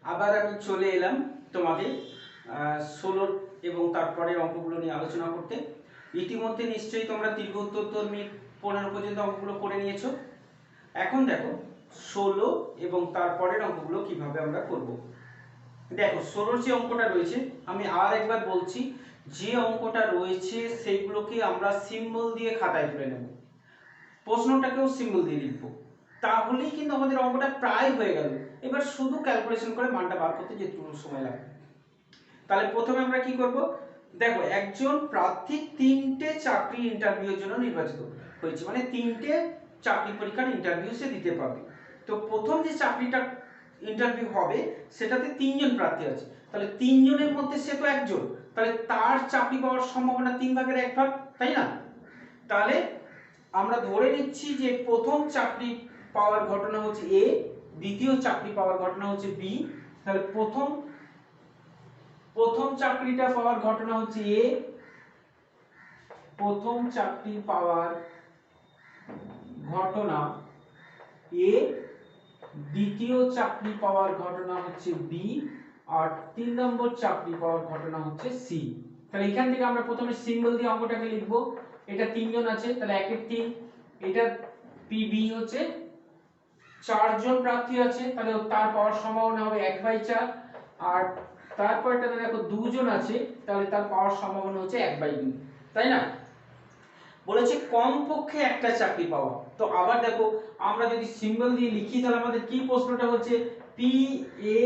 আবার আমি চলে এলাম তোমাদের 16 এবং তারপরের অঙ্কগুলো নিয়ে আলোচনা করতে। ইতিমধ্যে নিশ্চয়ই তোমরা দীর্ঘ উত্তর 15 পর্যন্ত অঙ্কগুলো করে নিয়েছো। এখন দেখো 16 এবং তারপরের অঙ্কগুলো কিভাবে আমরা করব। দেখো 16 যে অঙ্কটা রয়েছে, আমি আর একবার বলছি, যে অঙ্কটা রয়েছে সেইগুলোকে আমরা সিম্বল দিয়ে খাতায় তুলে নেব, প্রশ্নটাকেও সিম্বল দিয়ে লিখবো, তাহলেই কিন্তু আমাদের অঙ্কটা প্রায় হয়ে গেল। এবার শুধু ক্যালকুলেশন করে মানটা বার করতে যেটুকু সময় লাগবে। তাহলে প্রথমে আমরা কি করব, দেখো একজন প্রার্থী 3টে চাকরি ইন্টারভিউর জন্য নির্বাচিত হয়েছে, মানে 3টে চাকরি পরীক্ষার ইন্টারভিউ সে দিতে পারবে। তো প্রথম যে চাকরিটা ইন্টারভিউ হবে সেটাতে 3জন প্রার্থী আছে, তাহলে 3জনের মধ্যে সে তো একজন, তাহলে তার চাকরি পাওয়ার সম্ভাবনা 3/1, তাই না? তাহলে আমরা ধরে নিচ্ছি যে প্রথম চাকরি পাওয়ার ঘটনা হচ্ছে এ, দ্বিতীয় চাকরি পাওয়ার ঘটনা হচ্ছে বি। তাহলে প্রথম চাকরিটা পাওয়ার ঘটনা হচ্ছে এ, প্রথম চাকরি পাওয়ার ঘটনা এ, দ্বিতীয় চাকরি পাওয়ার ঘটনা হচ্ছে বি, আর 3 নম্বর চাকরি পাওয়ার ঘটনা হচ্ছে সি। তাহলে এখান থেকে আমরা প্রথমে সিম্বল দিয়ে অঙ্কটাকে লিখবো। এটা 3জন আছে, তাহলে 1 এর 3, এটা পিবি হচ্ছে 4জন প্রার্থী আছে, তাহলে তার পাওয়ার সম্ভাবনা হবে 1/4। আর তারপরটাতে দেখো 2জন আছে, তাহলে তার পাওয়ার সম্ভাবনা হচ্ছে 1/2, তাই না? বলেছে কমপক্ষে একটা চাকরি পাওয়া। তো আবার দেখো আমরা যদি সিম্বল দিয়ে লিখি তাহলে আমাদের কি প্রশ্নটা হচ্ছে, P A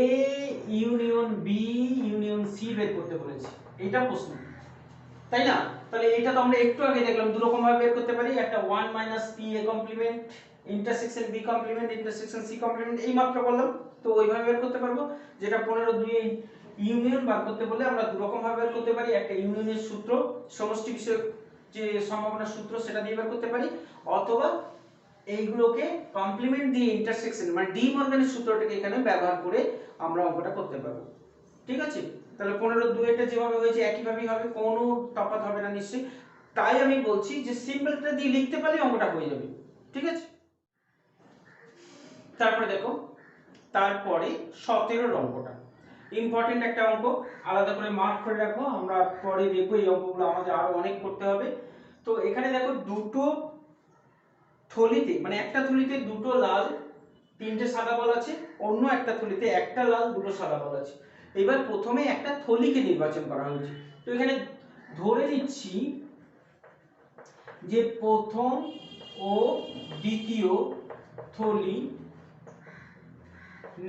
union B union C বের করতে বলেছে, এটা প্রশ্ন, তাই না? তাহলে এটা তো আমরা একটু আগে দেখলাম দু রকম ভাবে বের করতে পারি, একটা 1 - P A complement intersection B complement intersection C complement, এই মাত্র বললাম। তো ওইভাবে বের করতে পারবো। যেটা 15 এ ইউনিয়ন বার করতে বলে আমরা দু রকম ভাবে বের করতে পারি, একটা ইউনিয়নের সূত্র সমষ্টি বিষয়ক যে সম্ভাবনার সূত্র সেটা দিয়ে বের করতে পারি, অথবা এইগুলোকে কমপ্লিমেন্ট দিয়ে ইন্টারসেকশন মানে ডি মর্গানের সূত্রটাকে এখানে ব্যবহার করে আমরা অঙ্কটা করতে পারবো। ঠিক আছে? তাহলে 15 এটা যেভাবে হয়েছে একইভাবেই হবে, কোনো তফাৎ হবে না নিশ্চয়ই। তাই আমি বলছি যে সিম্বলটা দিয়ে লিখতে পারলে অঙ্কটা হয়ে যাবে। ঠিক আছে? তারপরে দেখো তারপরে 17 অঙ্কটা ইম্পর্টেন্ট একটা অঙ্ক, আলাদা করে মার্ক করে রাখো, আমরা পরে দেখবো এই অঙ্কগুলো আমাদের আরো অনেক করতে হবে। তো এখানে দেখো দুটো থলিতে, মানে একটা থলিতে দুটো লাল 3টে সাদা বল আছে, অন্য একটা থলিতে একটা লাল 2টো সাদা বল আছে। এবার প্রথমে একটা থলিকে নির্বাচন করা হয়েছে। তো এখানে ধরে নিচ্ছি যে প্রথম ও দ্বিতীয় থলি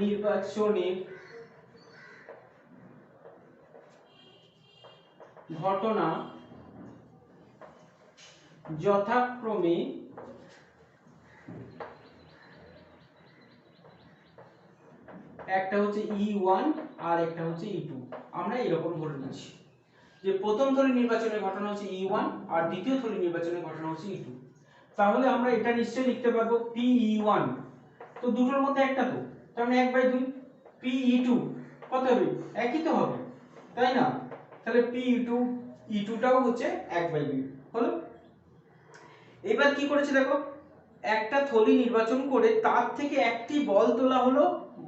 নির্বাচনের ঘটনা যথাক্রমে একটা হচ্ছে E1 আর একটা হচ্ছে E2। আমরা এরকম ধরে নিচ্ছি যে প্রথম থলি নির্বাচনের ঘটনা হচ্ছে E1 আর দ্বিতীয় থলি নির্বাচনের ঘটনা হচ্ছে E2। তাহলে আমরা এটা নিশ্চয়ই লিখতে পারবো PE1, তো দুটোর মধ্যে একটা, তো তার মানে 1/2। PE2 কত হবে, একই তো হবে, তাই না? তাহলে E2টাও হচ্ছে 1/2 হলো। এবার কি করেছে দেখো, একটা থলি নির্বাচন করে তার থেকে একটি বল তোলা হলো,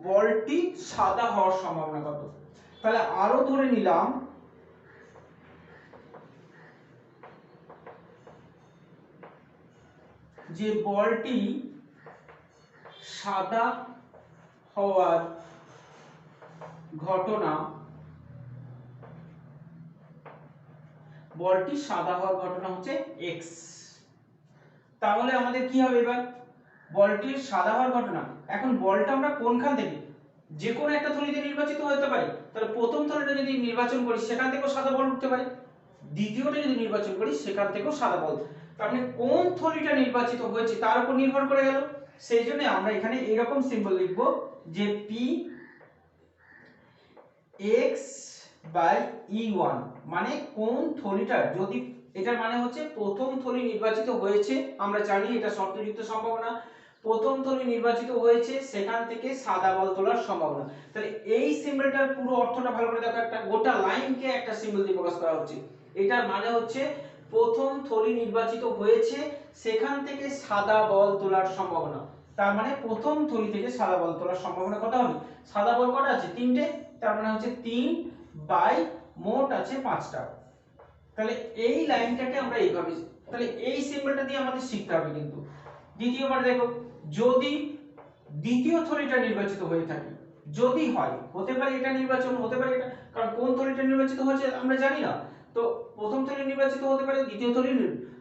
বলটি সাদা হওয়ার সম্ভাবনা কত। তাহলে আরো ধরে নিলাম যে বলটি সাদা হওয়ার ঘটনা, বলটি সাদা হওয়ার ঘটনা হচ্ছে x। তাহলে আমাদের কি হবে, এবার বলটির সাদা হওয়ার ঘটনা, এখন বলটা আমরা কোনখান থেকে, যে কোনো একটা থলিতে নির্বাচিত হতে পারে, তাহলে প্রথম থলিটা যদি নির্বাচন করি সেখান থেকেও সাদা বল উঠতে পারে, দ্বিতীয়টা যদি নির্বাচন করি সেখান থেকেও সাদা বল। তার মানে কোন থলিটা নির্বাচিত হয়েছে তার উপর নির্ভর করে গেল। সেই জন্য আমরা এখানে এরকম সিম্বল লিখব যে পি x/E1, মানে কোন থলিটা, যদি এটার মানে হচ্ছে প্রথম থলি নির্বাচিত হয়েছে, আমরা জানি এটা শর্তযুক্ত সম্ভাবনা, প্রথম থলি নির্বাচিত হয়েছে সেখান থেকে সাদা বল তোলার সম্ভাবনা। তাহলে এই সিম্বলটার পুরো অর্থটা ভালো করে দেখো, একটা গোটা লাইনকে একটা সিম্বল দিয়ে প্রকাশ করা হচ্ছে। এটার মানে হচ্ছে প্রথম থলি নির্বাচিত হয়েছে সেখান থেকে সাদা বল তোলার সম্ভাবনা। তার মানে প্রথম থলি থেকে সাদা বল তোলার সম্ভাবনা কত হবে? সাদা বল কটা আছে? 3টে, তার মানে হচ্ছে 3 বাই মোট আছে 5টা। তাহলে এই লাইনটাকে আমরা এইভাবে, তাহলে এই সিম্বলটা দিয়ে আমাদের শিখতে হবে কিন্তু। দ্বিতীয়বার দেখো, যদি দ্বিতীয় থলিটা নির্বাচিত হয়ে থাকে, যদি হয়, হতে পারে এটা নির্বাচন, হতে পারে এটা, কারণ কোন থলিটা নির্বাচিত হয়েছে আমরা জানি না। তো প্রথম থলি নির্বাচিত হতে পারে, দ্বিতীয় থলি,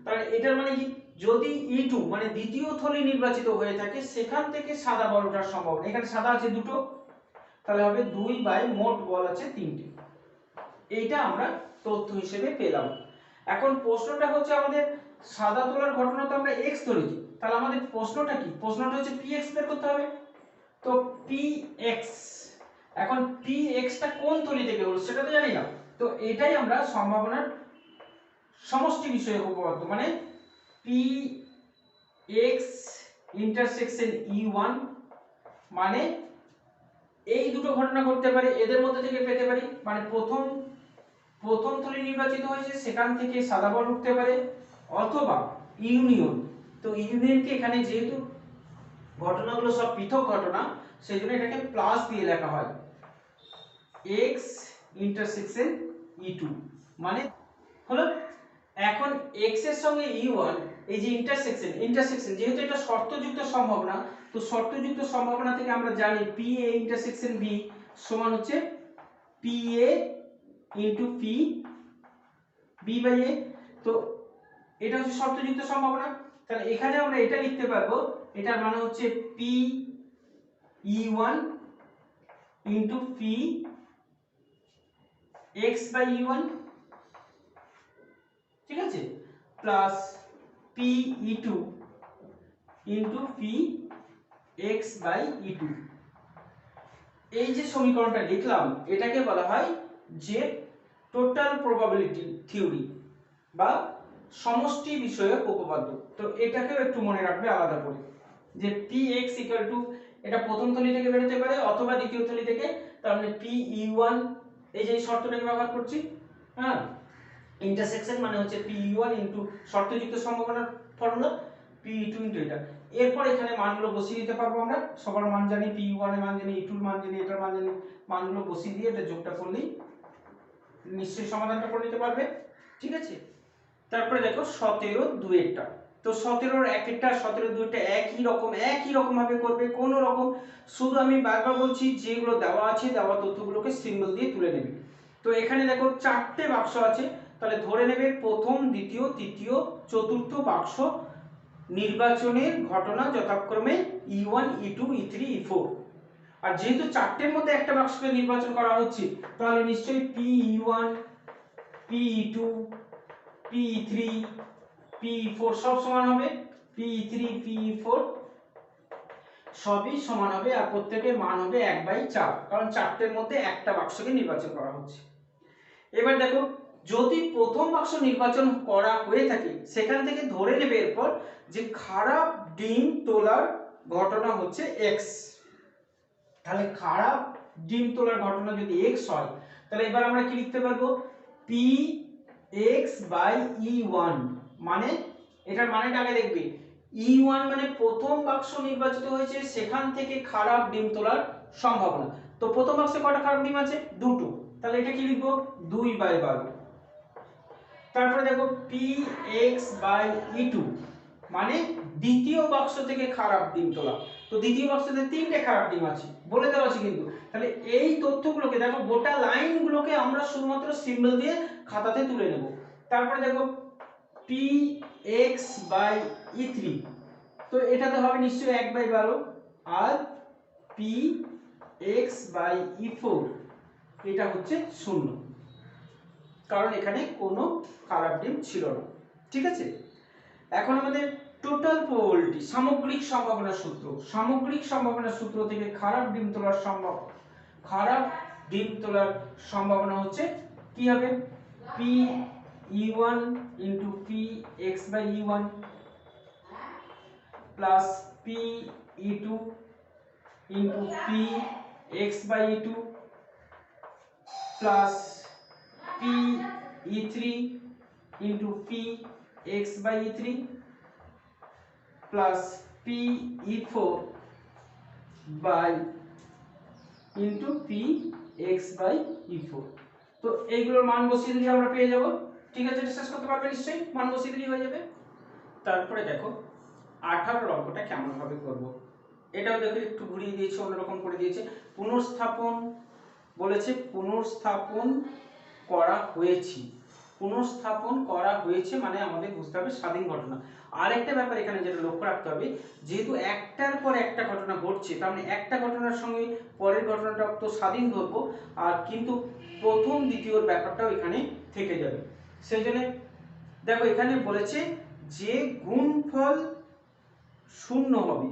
তাহলে এটার মানে কি, যদি E2 মানে দ্বিতীয় থলি নির্বাচিত হয়ে থাকে, সেখান থেকে সাদা বল ওঠার সম্ভাবনা, এখানে সাদা আছে দুটো, তাহলে হবে 2 বাই মোট বল আছে 3টে। এইটা আমরা তথ্য হিসেবে পেলাম। এখন প্রশ্নটা হচ্ছে আমাদের সাদা তোলার ঘটনা তো আমরা x ধরেছি, তাহলে আমাদের প্রশ্নটা কি? প্রশ্নটা হচ্ছে px বের করতে হবে। তো px, এখন px টা কোন থলি থেকে হলো সেটা তো জানি না, তো এটাই আমরা সম্ভাবনার সমষ্টি বিষয়ক উপপাদ্য, মানে px ইন্টারসেকশন E1, মানে এই দুটো ঘটনা ঘটতে পারে, এদের মধ্যে থেকে পেতে পারি, মানে প্রথম থলি নির্বাচিত হয়েছে, সেখান থেকে সাদা বল উঠতে পারে, অথবা ইউনিয়ন। তো ইউনিয়নকে এখানে যেহেতু ঘটনাগুলো সব পৃথক ঘটনা, সেই জন্য এটাকে প্লাস দিয়ে লেখা হয়, x ইন্টারসেকশন E2 মানে হলো। এখন x এর সঙ্গে E1, এই যে ইন্টারসেকশন যেহেতু এটা শর্তযুক্ত সম্ভাবনা, তো শর্তযুক্ত সম্ভাবনা থেকে আমরা জানি PA ইন্টারসেকশন B সমান হচ্ছে PA into P B by A. তো এটা হচ্ছে শর্তযুক্ত সম্ভাবনা, তাহলে এখানে আমরা এটা লিখতে পারবো, এটার মানে হচ্ছে P E1 into P X by E1, ঠিক আছে, plus P E2 into P X by E2। এই যে সমীকরণটা লিখলাম, এটাকে বলা হয় যে টোটাল প্রবাবিলিটি থিওরি বা সমষ্টি বিষয়ক উপপাদ্য। তো এটাকেও একটু মনে রাখবে আলাদা করে, যে px ইকুয়াল টু, এটা প্রথম থলি থেকে বেরোতে পারে অথবা দ্বিতীয় থলি থেকে, তার মানে pe1, এই যে শর্তটাকে ব্যবহার করছি, হ্যাঁ, ইন্টারসেকশন মানে হচ্ছে pe1 ইনটু শর্তযুক্ত সম্ভাবনার ফর্মুলা pe2 ইনটু এটা। এরপর এখানে মানগুলো বসিয়ে দিতে পারবো আমরা, সবার মান জানি, pe1 এর মান জানি, e2 এর মান জানি, এটার মান জানি, মানগুলো বসিয়ে দিয়ে এটা যোগটা করলেই নিশ্চয়ই সমাধানটা করে নিতে পারবে, ঠিক আছে। তারপরে দেখো 17 দুইটা, তো 17 একটা 17 দুইটা একই রকম ভাবে করবে, কোন রকম, শুধু আমি বারবার বলছি যেগুলো দেওয়া আছে, দেওয়া তথ্যগুলোকে সিম্বল দিয়ে তুলে নেবে। তো এখানে দেখো 4টে বাক্স আছে, তাহলে ধরে নেবে প্রথম, দ্বিতীয়, তৃতীয়, চতুর্থ বাক্স নির্বাচনের ঘটনা যথাক্রমে E1 E2 E3 E4। আর যেহেতু 4টের মধ্যে একটা বাক্সকে নির্বাচন করা হচ্ছে, তাহলে নিশ্চয়ই PE1 PE2 PE3 PE4 সব সমান হবে, PE3 PE4 সবই সমান হবে, আর প্রত্যেকের মান হবে 1/4, কারণ 4টের মধ্যে একটা বাক্সকে নির্বাচন করা হচ্ছে। এবার দেখো, যদি প্রথম বাক্স নির্বাচন করা হয়ে থাকে, সেখান থেকে ধরে নেবে এরপর যে খারাপ ডিম তোলার ঘটনা হচ্ছে x। তাহলে খারাপ ডিম তোলার ঘটনা যদি x হয়, তাহলে এবার আমরা কি লিখতে পারবো, px বাই E1, মানে এটার মানেটা আগে দেখবে, E1 মানে প্রথম বাক্স নির্বাচিত হয়েছে, সেখান থেকে খারাপ ডিম তোলার সম্ভাবনা। তো প্রথম বাক্সে কয়টা খারাপ ডিম আছে? দুটো, তাহলে এটা কি লিখবো, 2/12। তারপরে দেখো px বাই E2, মানে দ্বিতীয় বাক্স থেকে খারাপ ডিম তোলা, তো দ্বিতীয় বাক্সতে 3টে খারাপ ডিম আছে, বলে দেওয়া আছে কিন্তু। তাহলে এই তথ্যগুলোকে দেখো, গোটা লাইনগুলোকে আমরা শুধুমাত্র সিম্বল দিয়ে খাতাতে তুলে নেব। তারপরে দেখো px বাই E3, তো এটাতে হবে নিশ্চয়ই 1/12, আর px বাই E4 এটা হচ্ছে 0, কারণ এখানে কোনো খারাপ ডিম ছিল না, ঠিক আছে। এখন আমাদের টোটাল প্রবাবিলিটি, সামগ্রিক সম্ভাবনা সূত্র থেকে খারাপ ডিম তোলার সম্ভাবনা হচ্ছে কি হবে, PE1 into px by E1 plus PE2 into px by E2 plus PE3 into px by E3 plus PE4 by into PX/E4। তো এইগুলোর মান বসিয়ে দিলে আমরা পেয়ে যাব। ঠিক আছে, এটা শেষ করতে পারবে নিশ্চয়ই, মান বসিয়ে দিলেই হয়ে যাবে। তারপরে দেখো 18 অঙ্কটা কেমন ভাবে করব। এটাও দেখো একটু ঘুরিয়ে দিয়েছে, অন্যরকম করে দিয়েছে। পুনর্স্থাপন বলেছে, পুনর্স্থাপন করা হয়েছে। পুনর্স্থাপন করা হয়েছে মানে আমাদের বুঝতে হবে স্বাধীন ঘটনা। আরেকটা ব্যাপার এখানে যেটা লক্ষ্য রাখতে হবে, যেহেতু একটার পর একটা ঘটনা ঘটছে, তার মানে একটা ঘটনার সঙ্গে পরের ঘটনাটা তো স্বাধীন ধরবো, আর কিন্তু প্রথম দ্বিতীয়র ব্যাপারটাও এখানে থেকে যাবে। সেই জন্য দেখো এখানে বলেছে যে গুণফল শূন্য হবে,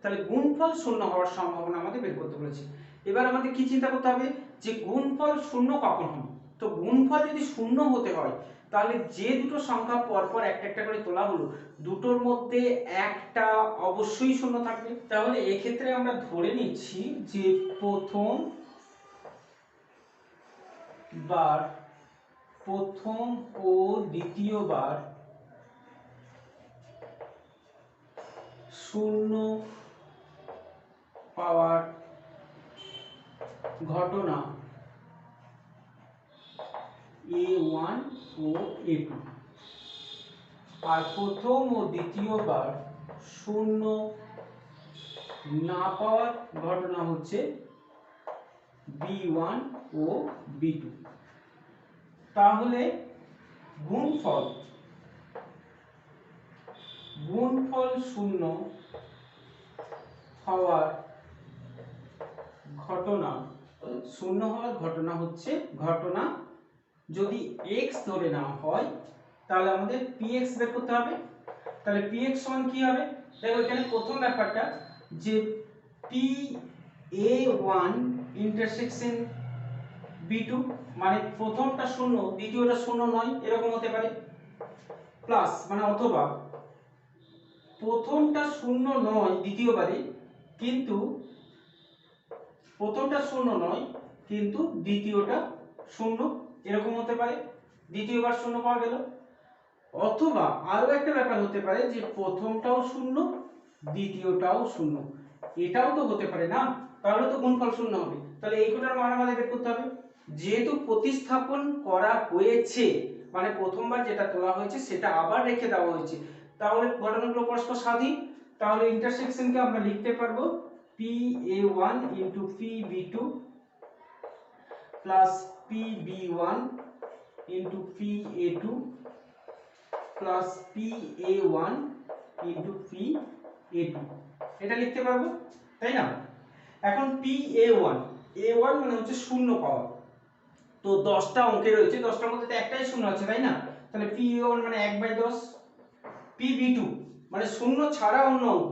তাহলে গুণফল শূন্য হওয়ার সম্ভাবনা আমাদের বের করতে বলেছে। এবার আমাদের কি চিন্তা করতে হবে যে গুণফল শূন্য কখন হবে। তো গুণফল যদি শূন্য হতে হয় তাহলে যে দুটো সংখ্যা পরপর একটা একটা করে তোলা হলো, দুটোর মধ্যে একটা অবশ্যই শূন্য থাকবে। তাহলে এক্ষেত্রে আমরা ধরে নিচ্ছি যে প্রথম ও দ্বিতীয়বার শূন্য পাওয়ার ঘটনা A1 ও A2, আর প্রথম ও দ্বিতীয়বার শূন্য না পাওয়ার ঘটনা হচ্ছে B1 ও B2। তাহলে গুণফল শূন্য হওয়ার ঘটনা হচ্ছে ঘটনা যদি x ধরে নেওয়া হয় তাহলে আমাদের px বের করতে হবে। তাহলে px সমান কি হবে, দেখো এখানে প্রথম ব্যাপারটা যে PA1 ইন্টারসেকশন B2, মানে প্রথমটা শূন্য দ্বিতীয়টা শূন্য নয়, এরকম হতে পারে। প্লাস মানে অথবা প্রথমটা শূন্য নয় দ্বিতীয়বারে, কিন্তু প্রথমটা শূন্য নয় কিন্তু দ্বিতীয়টা শূন্য, এরকম হতে পারে, দ্বিতীয়বার শূন্য পাওয়া গেল। অথবা আরো একটা ব্যাপার হতে পারে যে প্রথমটাও শূন্য দ্বিতীয়টাও শূন্য, এটাও তো হতে পারে না, তাহলে তো গুণফল শূন্য হবে। তাহলে এই কোটার মান আমাদের বের করতে হবে। যেহেতু প্রতিস্থাপন করা হয়েছে মানে প্রথমবার যেটা তোলা হয়েছে সেটা আবার রেখে দেওয়া হয়েছে, তাহলে ঘটনাগুলো পরস্পর স্বাধীন। তাহলে ইন্টারসেকশনকে আমরা লিখতে পারবো PA1 into PB2 plus PB1 into PA2 plus PA1 into PA2, এটা লিখতে পারবো, তাই না? এখন PA1 মানে হচ্ছে শূন্য পাওয়া। তো 10টা অঙ্কে রয়েছে, 10টার মধ্যে তো একটাই শূন্য আছে, তাই না? তাহলে PA1 মানে 1/10। PB2 মানে শূন্য ছাড়া অন্য অঙ্ক,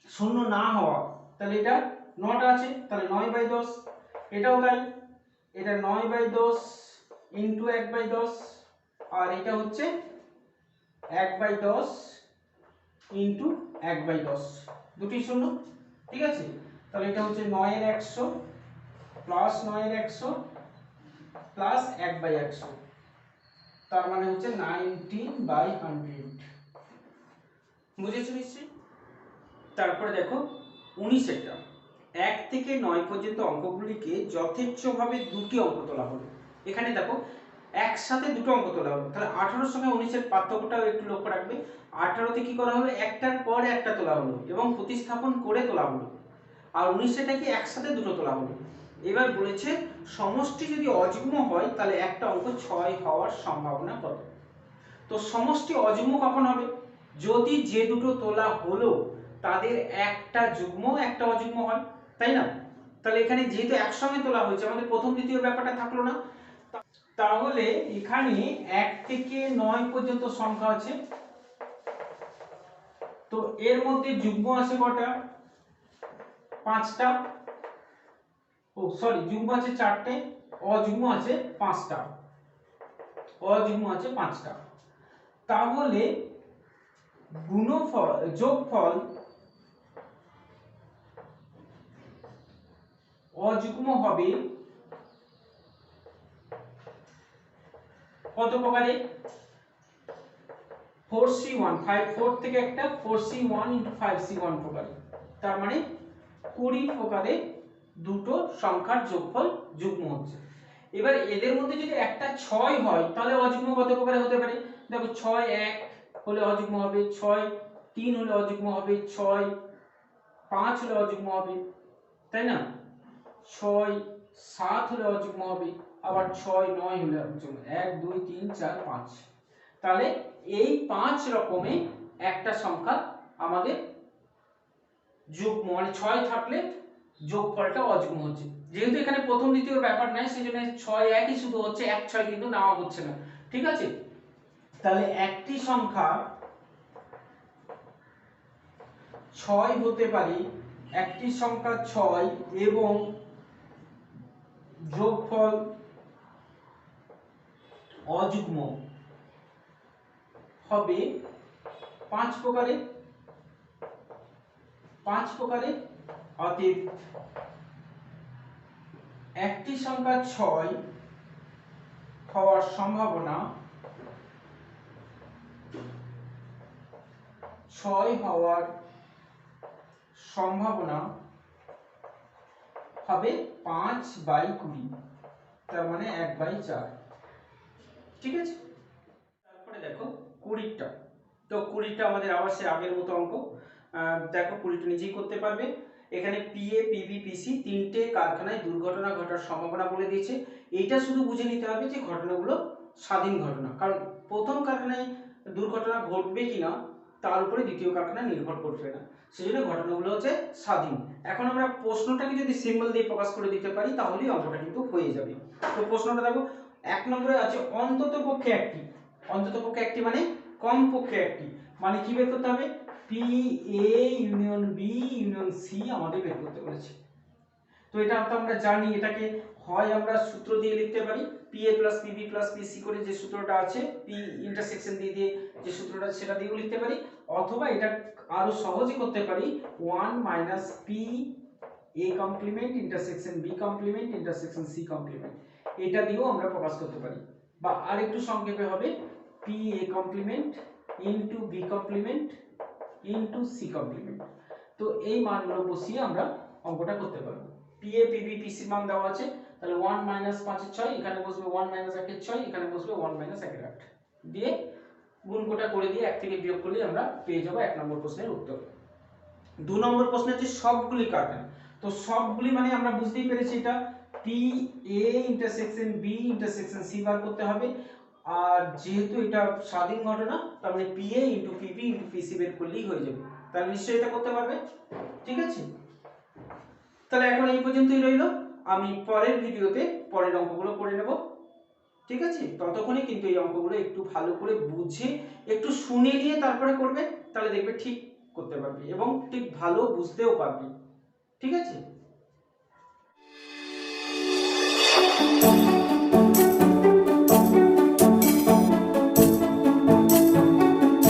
শূন্য না হওয়া, তাহলে এটা 9টা আছে, তাহলে 9/10। এটাও তাই, এটা 9/10 ইন্টু 1/10, আর এটা হচ্ছে 1/10 ইন্টু 1/10, দুটি শূন্য, ঠিক আছে? তাহলে এটা হচ্ছে 9 এর 100 প্লাস 9 এর 100 প্লাস 1/100, তার মানে হচ্ছে 19/100। বুঝেছো নিশ্চয়ই? তারপরে দেখো 19 1 থেকে 9 পর্যন্ত অঙ্কগুলিকে যথেচ্ছভাবে দুটি অঙ্ক তোলা হলো। এখানে দেখো একসাথে দুটো অঙ্ক তোলা হলো, তাহলে 18 সঙ্গে 19-এর পার্থক্যটাও একটু লক্ষ্য রাখবে। 18তে কি করা হলো, একটার পর একটা তোলা হলো এবং প্রতিস্থাপন করে তোলা হলো, আর 19টাকে একসাথে দুটো তোলা হলো। এবার বলেছে সমষ্টি যদি অযুগ্ম হয় তাহলে একটা অঙ্ক 6 হওয়ার সম্ভাবনা কত। তো সমষ্টি অযুগ্ম কখন হবে, যদি যে দুটো তোলা হলো তাদের একটা যুগ্ম একটা অযুগ্ম হয়, তাই না? তাহলে এখানে যেহেতু একসঙ্গে তোলা হয়েছে আমাদের প্রথম দ্বিতীয় ব্যাপারটা থাকলো না। তাহলে এখানে 1 থেকে 9 পর্যন্ত সংখ্যা আছে, তো এর মধ্যে যুগ্ম আছে কটা, 5টা। ও সরি, যুগ্ম আছে 4টে, অযুগ্ম আছে 5টা, অযুগ্ম আছে 5টা। তাহলে গুণফল যোগফল অযুগ্ম হবে কত প্রকারে, 4c1 4 থেকে একটা 4c1 × 5c1 প্রকারে, তার মানে 20 প্রকারে দুটো সংখ্যার যোগফল যুগ্ম হচ্ছে। এবার এদের মধ্যে যদি একটা 6 হয় তাহলে অযুগ্ম কত প্রকারে হতে পারে? দেখো 6 1 হলে অযুগ্ম হবে, 6 3 হলে অযুগ্ম হবে, 6 5 হলে অযুগ্ম হবে, তাই না? 6 7 হলে অযুগ্ম হবে, আবার 6 9 হলে অযুগ্ম, 1 2 3 4 5। তাহলে এই 5 রকমে একটা সংখ্যা আমাদের যুগ্ম, মানে 6 থাকলে যোগফলটা অযুগ্ম হচ্ছে। যেহেতু এখানে প্রথম দ্বিতীয় ব্যাপার নাই, সেজন্য 6 1ই শুধু হচ্ছে, 1 6 কিন্তু নেওয়া হচ্ছে না, ঠিক আছে? তাহলে একটি সংখ্যা 6 হতে পারে, একটি সংখ্যা 6 এবং যোগফল অযুগ্ম হবে 5 প্রকারে, 5 প্রকারে। অতএব একটি সংখ্যা 6 হওয়ার সম্ভাবনা, 6 হওয়ার সম্ভাবনা হবে 5/20, তার মানে 1/4, ঠিক আছে? তারপরে দেখো 20টা, তো 20টা আমাদের আবার সে আগের মতো অঙ্ক। দেখো 20টা নিজেই করতে পারবে। এখানে পিএ পিবি পিসি তিনটে কারখানায় দুর্ঘটনা ঘটার সম্ভাবনা বলে দিয়েছে। এইটা শুধু বুঝে নিতে হবে যে ঘটনাগুলো স্বাধীন ঘটনা, কারণ প্রথম কারখানায় দুর্ঘটনা ঘটবে কিনা তার উপরে দ্বিতীয় কারখানা নির্ভর করবে না, সেজন্য ঘটনাগুলো হচ্ছে স্বাধীন। এখন আমরা প্রশ্নটাকে যদি সিম্বল দিয়ে প্রকাশ করে দিতে পারি তাহলেই অঙ্কটা কিন্তু হয়ে যাবে। তো প্রশ্নটা দেখো, 1 নম্বরে আছে অন্ততপক্ষে একটি, অন্ততপক্ষে একটি মানে কমপক্ষে একটি, মানে কি বের করতে হবে? P A union B union C আমাদের বের করতে বলেছে। তো এটা তো আমরা জানি, এটাকে হয় আমরা সূত্র দিয়ে লিখতে পারি, P A plus PB plus PC করে যে সূত্রটা আছে, পি ইন্টারসেকশন দিয়ে দিয়ে যে সূত্রটা সেটা দিয়েও লিখতে পারি, অথবা এটা আরো সহজে করতে পারি 1 minus P A complement intersection B complement intersection C complement, এটা দিয়েও আমরা প্রকাশ করতে পারি। বা আরেকটু সংক্ষেপে হবে P A complement into B complement into C complement. তো এই মানগুলো বসিয়ে আমরা অঙ্কটা করতে পারবো। পি এ পিবি পিসি মান দেওয়া আছে, তাহলে 1 মাইনাস 5 এর 6, এখানে বসবে 1 মাইনাস 1 এর 6, এখানে বসবে 1 মাইনাস 1 এর 8 দিয়ে গুণকটা করে দিয়ে 1 থেকে বিয়োগ করলে আমরা পেয়ে যাব 1 নম্বর প্রশ্নের উত্তর। 2 নম্বর প্রশ্ন হচ্ছে সবগুলি কারখানা। তো সবগুলি মানে আমরা বুঝতেই পেরেছি এটা P A intersection B intersection C বার করতে হবে, আর যেহেতু এটা স্বাধীন ঘটনা তার মানে P A into PB into PC বের করলেই হয়ে যাবে। তাহলে নিশ্চয়ই এটা করতে পারবে, ঠিক আছে? তাহলে এখন এই পর্যন্তই রইল, আমি পরের ভিডিওতে পরের অঙ্কগুলো করে নেব, ঠিক আছে? ততক্ষণে কিন্তু এই অঙ্কগুলো একটু ভালো করে বুঝে একটু শুনে নিয়ে তারপরে করবে, তাহলে দেখবে ঠিক করতে পারবে এবং ঠিক ভালো বুঝতেও পারবে, ঠিক আছে?